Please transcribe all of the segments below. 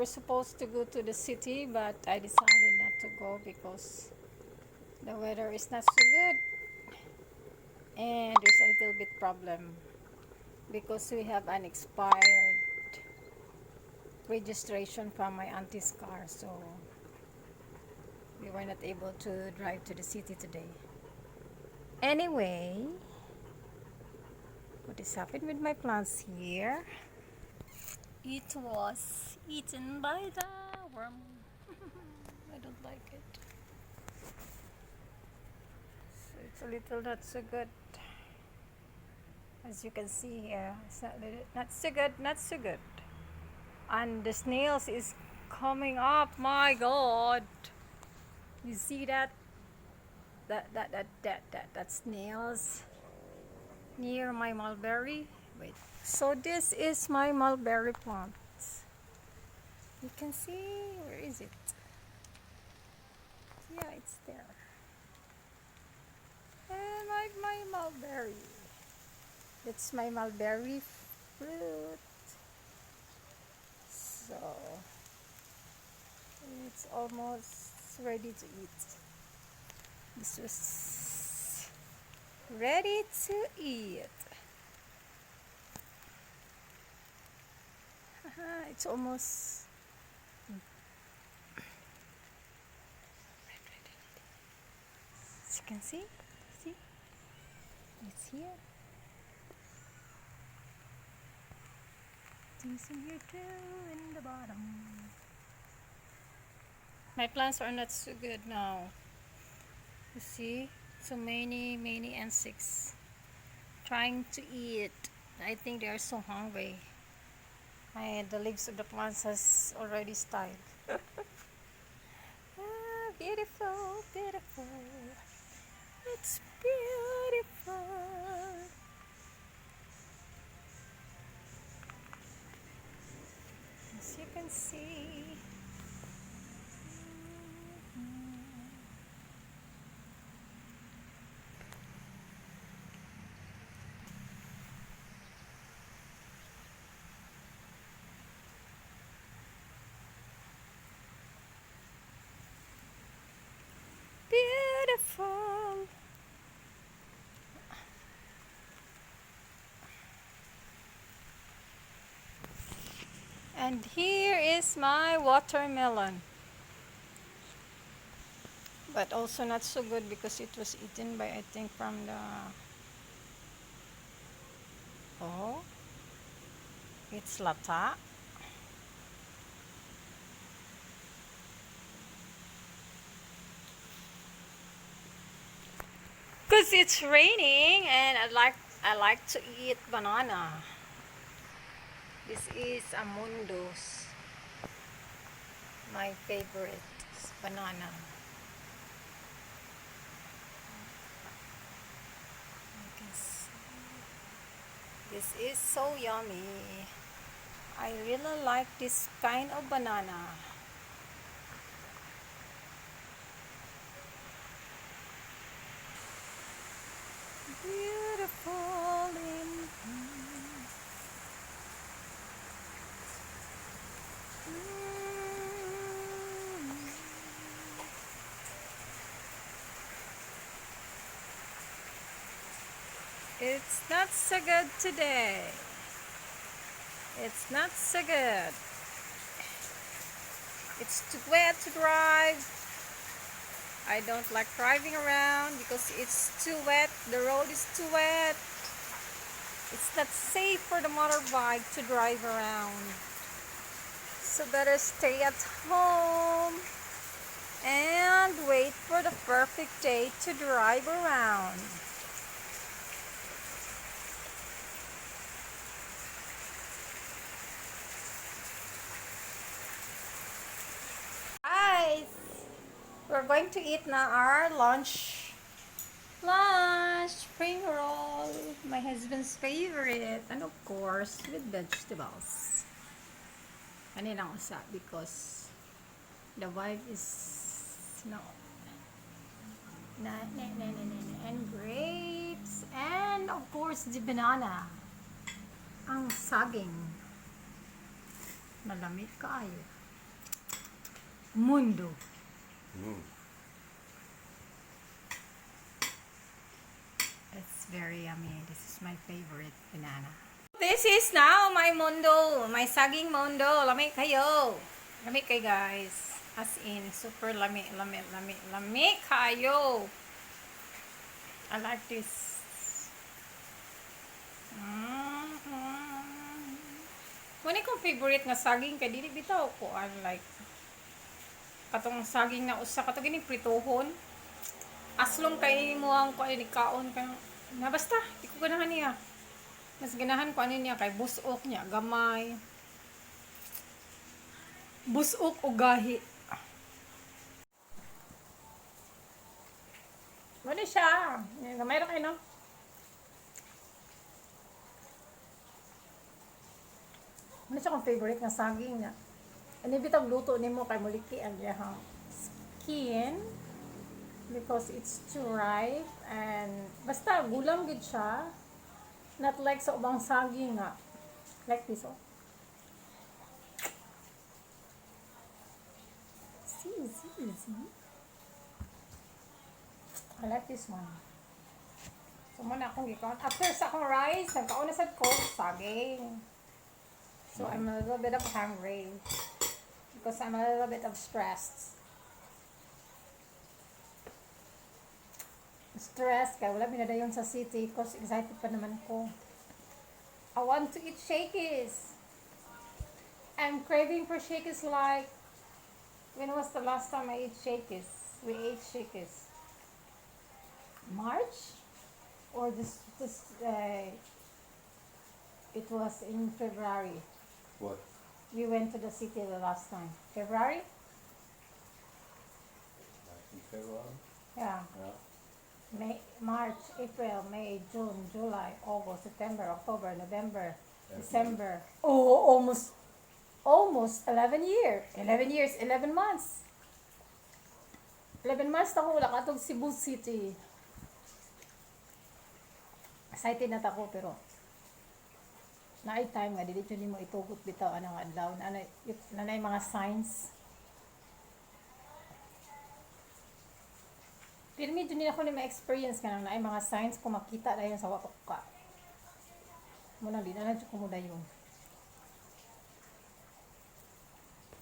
were supposed to go to the city, but I decided not to go because the weather is not so good and there's a little bit problem because we have an expired registration from my auntie's car, so we were not able to drive to the city today. Anyway, what is happening with my plants here? It was eaten by the worm. I don't like it. So it's a little not so good. As you can see here, it's not so good, not so good. And the snails is coming up. My God, you see that? That snails near my mulberry. Wait. So this is my mulberry plants. You can see, where is it? Yeah, it's there. And my mulberry. That's my mulberry fruit. So it's almost ready to eat. This was ready to eat. It's almost as you can see, it's here. Things in here too in the bottom. My plants are not so good now. You see, so many insects trying to eat. I think they are so hungry. The leaves of the plants has already styled. Beautiful, beautiful. It's beautiful. As you can see. Beautiful. And here is my watermelon. But also not so good because it was eaten by, I think, from the... Oh, it's lata. Because it's raining and I like to eat banana. This is Amundos. My favorite banana. You can see. This is so yummy. I really like this kind of banana. Beautiful in It's not so good today. It's not so good. It's too wet to drive. I don't like driving around because it's too wet. The road is too wet. It's not safe for the motorbike to drive around. So better stay at home and wait for the perfect day to drive around. Guys, we're going to eat now our lunch. Spring roll, my husband's favorite, and of course with vegetables. Kanina ko sa because the wife is and grapes, and of course the banana. Ang saging. Malamig kaayo. Mundo. It's very yummy. This is my favorite banana. This is now my mundo, my saging mundo. Lami kayo. Lami kayo guys. As in, super lami kayo. I like this. Muna kong favorite nga saging kay dili bitaw ko like katong saging na usa kato gini pritohon. Aslong kay mo ang ko ni kaon kay na basta di ko ganahan niya. Mas ganahan ko ano niya kay busok niya gamay. Busok o gahi. Muna siya. Gamay ra kay no. Ano siya kong favorite nga saging niya. Ano bitang luto ni mo kay muliki ang iyang skin because it's too ripe and basta gulang gid siya. Not like sa ubang saging nga. Like this oh. See. I like this one. So muna akong gikaon. After sa akong rice, nagkaon na sad ko saging. So I'm a little bit of hungry because I'm a little bit of stressed. Stressed kaya wala minadayon sa city because excited pa naman ko. I want to eat shakies. I'm craving for shakies like when was the last time I ate shakies? We ate shakies. March? Or this it was in February. What? We went to the city the last time. February? In February? Yeah. Yeah. March, April, May, June, July, August, September, October, November, December. Oh, almost 11 years. 11 years, 11 months. 11 months na ko wala katong Cebu City. Excited na ako pero naay time nga dili ni mo itugot bitaw anang adlaw na nanay mga signs. Pero medyo nila ko ni ma-experience ka nang naay mga signs kung makita na yun sa wakok ka. Muna di na lang ko mo dayon.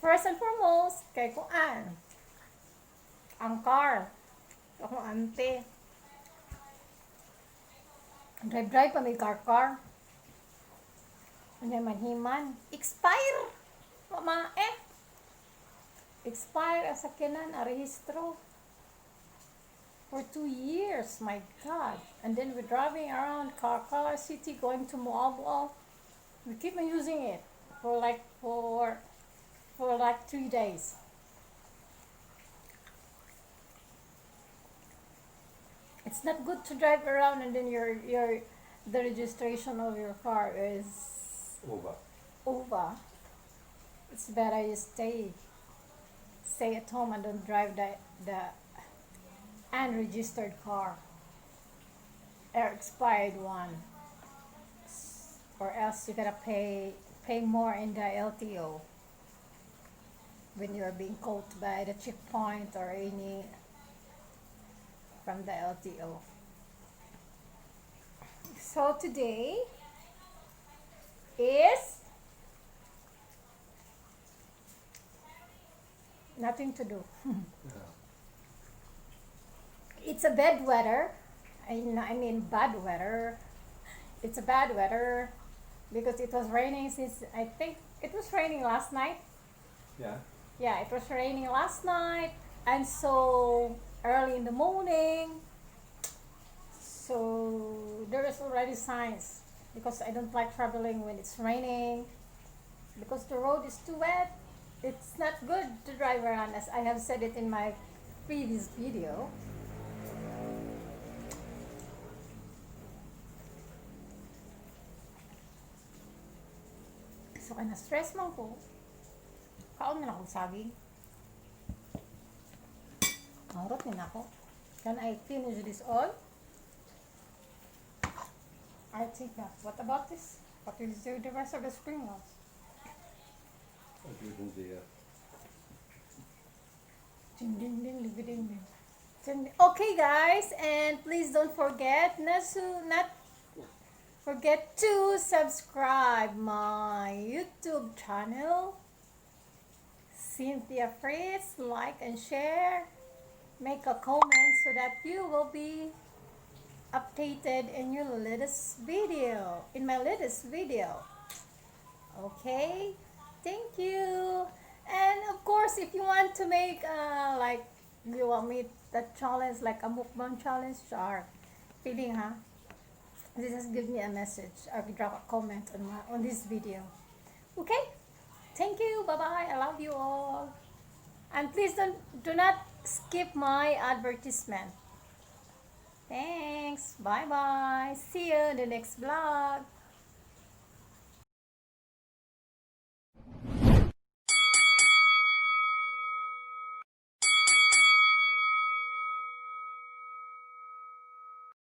First and foremost, kay kuan ang car. Akong ante. Drive pa may car. Ano manhiman? Expire! Mama, Expire ang sakyanan, ang rehistro. For 2 years, my God. And then we're driving around Car City, going to Moalboal. We keep on using it for like 3 days. It's not good to drive around and then the registration of your car is over. It's better you stay at home and don't drive the unregistered car or expired one, or else you gotta pay more in the LTO when you're being caught by the checkpoint or any from the LTO. So today is nothing to do. It's a bad weather. I mean bad weather. It's a bad weather because it was raining since I think it was raining last night. Yeah. Yeah, it was raining last night and so early in the morning. So there is already signs because I don't like traveling when it's raining because the road is too wet. It's not good to drive around, as I have said it in my previous video. So kaya na-stress man ko. Kaon na akong saging. Marot din ako. Can I finish this all? I think that. What about this? What will you do with the rest of the spring rolls? I'll do them there. Ding, ding, ding, ding, ding, ding. Okay, guys, and please don't forget not forget to subscribe my YouTube channel, Cynthia Fritz. Like and share, make a comment so that you will be updated in your latest video, in my latest video. Okay, thank you. And of course, if you want to make like you want me that challenge, like a mukbang challenge, or feeling, huh? Just give me a message or drop a comment on this video. Okay, thank you. Bye bye. I love you all. And please do not skip my advertisement. Thanks. Bye bye. See you in the next vlog.